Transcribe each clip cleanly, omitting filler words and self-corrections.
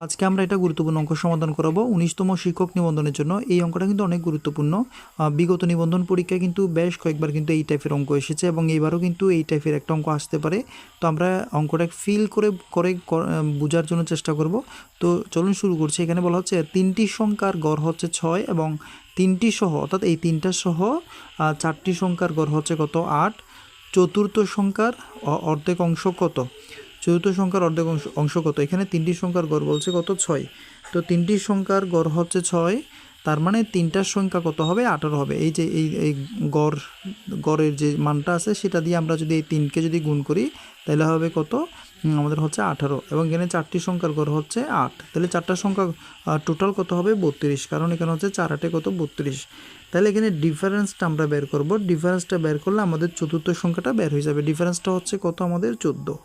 আজকে আমরা এটা গুরুত্বপূর্ণ অঙ্ক সমাধান করাবো 19তম শিক্ষক নিবন্ধনের জন্য। এই অঙ্কটা কিন্তু অনেক গুরুত্বপূর্ণ। বিগত নিবন্ধন পরীক্ষায় কিন্তু বেশ কয়েকবার কিন্তু এই টাইপের অঙ্ক এসেছে এবং এবারও কিন্তু এই টাইপের একটা অঙ্ক আসতে পারে। তো আমরা অঙ্কটা ফিল করে বোঝার জন্য চেষ্টা করব। তো চলুন শুরু করছি। এখানে বলা হচ্ছে 3টি সংখ্যার গড় হচ্ছে 6 এবং 3টি সহ অর্থাৎ এই 3টা সহ 4টি সংখ্যার গড় হচ্ছে কত 8। চতুর্থ সংখ্যার অর্ধেক অংশ কত? চতুর্থ সংখ্যার অর্ধেক অংশ কত? এখানে 3টি সংখ্যার গড় বলছে কত 6। তো 3টি সংখ্যার গড় হচ্ছে 6, তার মানে 3টার সংখ্যা কত হবে 18 হবে। এই যে এই গড়ের যে মানটা আছে সেটা দিয়ে আমরা যদি এই 3কে যদি গুণ করি তাহলে হবে কত? আমাদের হচ্ছে 18। এবং এখানে 4টি সংখ্যার গড় হচ্ছে 8, তাহলে 4টার সংখ্যা টোটাল কত হবে 32, কারণ এখানে হচ্ছে 4 8 কত 32। তাহলে এখানে ডিফারেন্সটা আমরা বের করব। ডিফারেন্সটা বের করলে আমাদের চতুর্থ সংখ্যাটা বের হয়ে যাবে। ডিফারেন্সটা হচ্ছে কত আমাদের 14।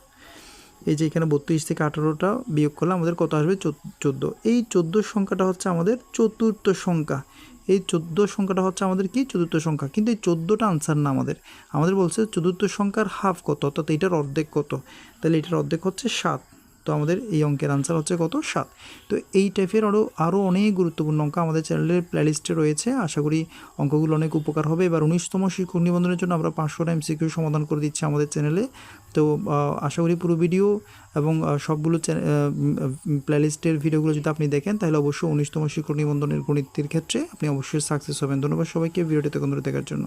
এই যে এখানে 32 থেকে 18টা বিয়োগ করলে আমাদের কত আসবে 14। এই 14 সংখ্যাটা হচ্ছে আমাদের চতুর্থ সংখ্যা। এই 14 সংখ্যাটা হচ্ছে আমাদের কি চতুর্থ সংখ্যা, কিন্তু এই 14টা আনসার না আমাদের বলছে চতুর্থ সংখ্যার হাফ কত, অর্থাৎ এইটার অর্ধেক কত। তাহলে এটার অর্ধেক হচ্ছে 7। তো আমাদের এই অঙ্কের আনসার হচ্ছে কত 7। তো এই টাইপের আরও অনেক গুরুত্বপূর্ণ অঙ্ক আমাদের চ্যানেলের প্লেলিস্টে রয়েছে। আশা করি অঙ্কগুলো অনেক উপকার হবে। এবার 19তম শিক্ষক নিবন্ধনের জন্য আমরা 500টা এমসিকিউ সমাধান করে দিচ্ছি আমাদের চ্যানেলে। তো আশা করি পুরো ভিডিও এবং সবগুলো প্লেলিস্টের ভিডিওগুলো যদি আপনি দেখেন তাহলে অবশ্যই 19তম শিক্ষক নিবন্ধনের গণিতের ক্ষেত্রে আপনি অবশ্যই সাকসেস হবেন। ধন্যবাদ সবাইকে ভিডিওটি তখন দেখার জন্য।